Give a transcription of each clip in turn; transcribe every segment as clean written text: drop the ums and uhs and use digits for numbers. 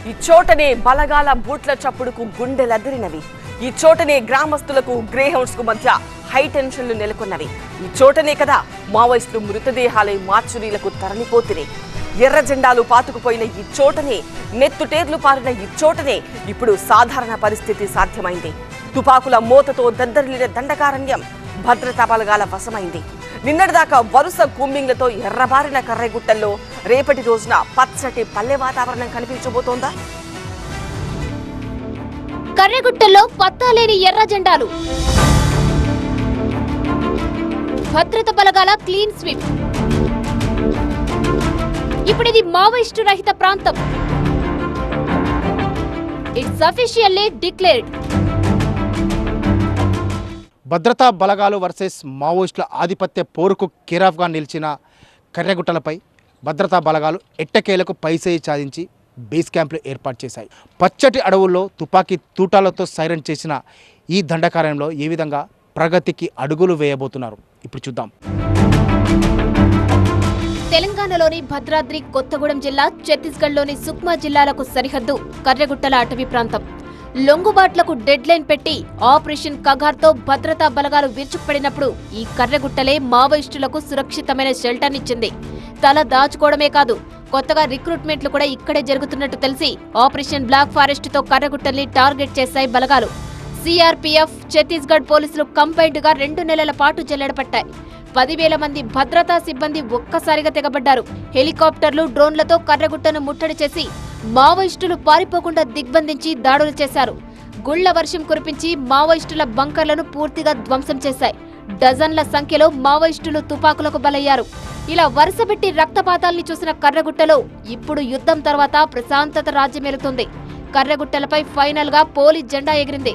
ఈ చోటనే బలగాల బూట్ల చప్పుడుకు గుండెలదిరినవి. ఈ చోటనే గ్రామస్తులకు గ్రేహౌండ్స్ కు మధ్య హై టెన్షన్లు నెలకొన్నవి. ఈ చోటనే కదా మావోయిస్టులు మృతదేహాలై మార్చురీలకు తరలిపోతిరి. ఎర్ర జెండాలు పాతుకుపోయిన ఈ చోటనే, నెత్తుటేర్లు పారిన ఈ చోటనే ఇప్పుడు సాధారణ పరిస్థితి సాధ్యమైంది. తుపాకుల మోతతో దద్దరిల్లిన దండకారణ్యం భద్రతా బలగాల వశమైంది. నిన్నటిదాకా వరుస కూంబింగ్లతో ఎర్రబారిన కర్రెగుట్టల్లో రేపటి రోజున పచ్చటి పల్లె వాతావరణం కనిపించబోతోందా? కర్రెగుట్టల్లో పత్తాలేని ఎర్ర జెండాలు, భద్రత బలగాల క్లీన్ స్వీప్. ఇప్పుడిది మావోయిస్టు రహిత ప్రాంతం. It's officially declared. భద్రతా బలగాలు వర్సెస్ మావోయిస్టుల ఆధిపత్య పోరుకు కేరాఫ్గా నిలిచిన కర్రెగుట్టలపై భద్రతా బలగాలు ఎట్టకేలకు పైసేయి సాధించి బేస్ క్యాంపులు ఏర్పాటు చేశాయి. పచ్చటి అడవుల్లో తుపాకీ తూటాలతో సైరన్ చేసిన ఈ దండకారణ్యంలో ఏ విధంగా ప్రగతికి అడుగులు వేయబోతున్నారు ఇప్పుడు చూద్దాం. తెలంగాణలోని భద్రాద్రి కొత్తగూడెం జిల్లా, ఛత్తీస్గఢ్లోని సుక్మా జిల్లాలకు సరిహద్దు కర్రెగుట్టల అటవీ ప్రాంతం. లొంగుబాట్లకు డెడ్ లైన్ పెట్టి ఆపరేషన్ కగార్తో భద్రతా బలగాలు విరుచుకుపడినప్పుడు ఈ కర్రెగుట్టలే మావోయిస్టులకు సురక్షితమైన షెల్టర్నిచ్చింది. తల దాచుకోవడమే కాదు, కొత్తగా రిక్రూట్మెంట్లు కూడా ఇక్కడే జరుగుతున్నట్టు తెలిసి ఆపరేషన్ బ్లాక్ ఫారెస్ట్ తో కర్రెగుట్టల్ని టార్గెట్ చేశాయి బలగాలు. సిఆర్పీఎఫ్, ఛత్తీస్గఢ్ పోలీసులు కంబైన్డ్ గా 2 నెలల పాటు జల్లెడపట్టాయి. 10,000 మంది భద్రతా సిబ్బంది ఒక్కసారిగా తెగబడ్డారు. హెలికాప్టర్లు, డ్రోన్లతో కర్రెగుట్టను ముట్టడి చేసి మావోయిస్టులు పారిపోకుండా దిగ్బంధించి దాడులు చేశారు. గుళ్ల వర్షం కురిపించి మావోయిస్టుల బంకర్లను పూర్తిగా ధ్వంసం చేశాయి. డజన్ల సంఖ్యలో మావోయిస్టులు తుపాకులకు బలయ్యారు. ఇలా వరుసపెట్టి రక్తపాతాల్ని చూసిన కర్రెగుట్టలో ఇప్పుడు యుద్ధం తర్వాత ప్రశాంతత రాజ్యమేలుతుంది. కర్రెగుట్టలపై ఫైనల్ గా పోలీస్ జెండా ఎగిరింది.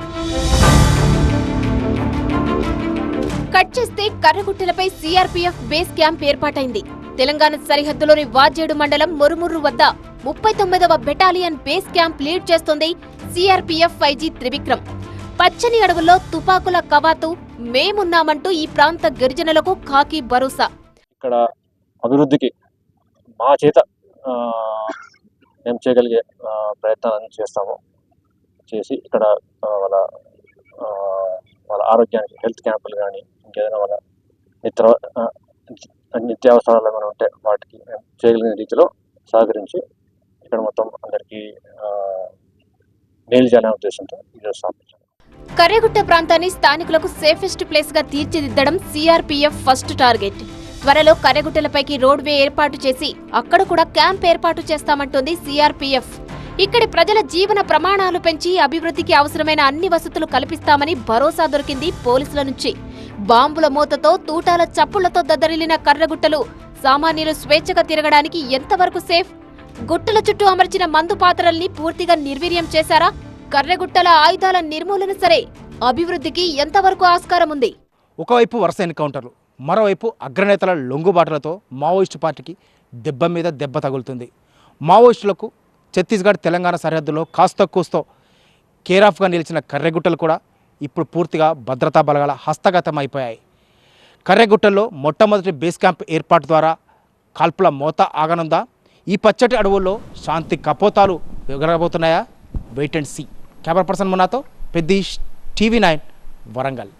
కట్ చేస్తే కర్రెగుట్టలపై సిఆర్పీఎఫ్ బేస్ క్యాంప్ ఏర్పాటైంది. తెలంగాణ సరిహద్దులోని వాజేడు మండలం మురుముర్రు వద్ద 39వ బెటాలియన్ బేస్ క్యాంప్ లీడ్ చేస్తోంది సిఆర్పీఎఫ్ ఐజీ త్రివిక్రమ్. పచ్చని అడవుల్లో తుపాకుల కవాతు, మేమున్నామంటూ ఈ ప్రాంత గిరిజనులకు ఖాకీ భరోసా. ఇక్కడ అభివృద్ధికి మా చేత మేము చేయగలిగే ప్రయత్నాలను చేస్తాము. చేసి ఇక్కడ వాళ్ళ ఆరోగ్యానికి హెల్త్ క్యాంపులు కానీ ఇంకేదైనా వాళ్ళ నిత్యావసరాలు ఏమైనా ఉంటే వాటికి మేము చేయగలిగిన రీతిలో సహకరించి ఇక్కడ మొత్తం అందరికీ మేలు చేయాలనే ఉద్దేశంతో ఈరోజు స్థాపించాము. కర్రెగుట్ట ప్రాంతాన్ని స్థానికులకు సేఫెస్ట్ ప్లేస్ గా తీర్చిదిద్దడం సిఆర్పీఎఫ్ ఫస్ట్ టార్గెట్. త్వరలో కర్రెగుట్టలపైకి రోడ్వే ఏర్పాటు చేసి అక్కడ కూడా క్యాంప్ ఏర్పాటు చేస్తామంటోంది సిఆర్పీఎఫ్. ఇక్కడి ప్రజల జీవన ప్రమాణాలు పెంచి అభివృద్ధికి అవసరమైన అన్ని వసతులు కల్పిస్తామని భరోసా దొరికింది పోలీసుల నుంచి. బాంబుల మోతతో, తూటాల చప్పుళ్లతో దద్దరిల్లిన కర్రెగుట్టలు సామాన్యులు స్వేచ్ఛగా తిరగడానికి ఎంతవరకు సేఫ్? గుట్టల చుట్టూ అమర్చిన మందు పాత్రల్ని పూర్తిగా నిర్వీర్యం చేశారా? కర్రెగుట్టల ఆయుధాల నిర్మూలన సరే, అభివృద్ధికి ఎంతవరకు ఆస్కారం ఉంది? ఒకవైపు వరుస ఎన్కౌంటర్లు, మరోవైపు అగ్రనేతల లొంగుబాటులతో మావోయిస్టు పార్టీకి దెబ్బ మీద దెబ్బ తగులుతుంది. మావోయిస్టులకు ఛత్తీస్గఢ్, తెలంగాణ సరిహద్దులో కాస్త కూస్తో కేరాఫ్గా నిలిచిన కర్రెగుట్టలు కూడా ఇప్పుడు పూర్తిగా భద్రతా బలగాల హస్తగతం అయిపోయాయి. కర్రెగుట్టల్లో మొట్టమొదటి బేస్ క్యాంప్ ఏర్పాటు ద్వారా కాల్పుల మోత ఆగనుందా? ఈ పచ్చటి అడవుల్లో శాంతి కపోతాలు ఎగరబోతున్నాయా? Wait and see. Camera person మున్నాతో పెద్దీష్, టీవీ 9, వరంగల్.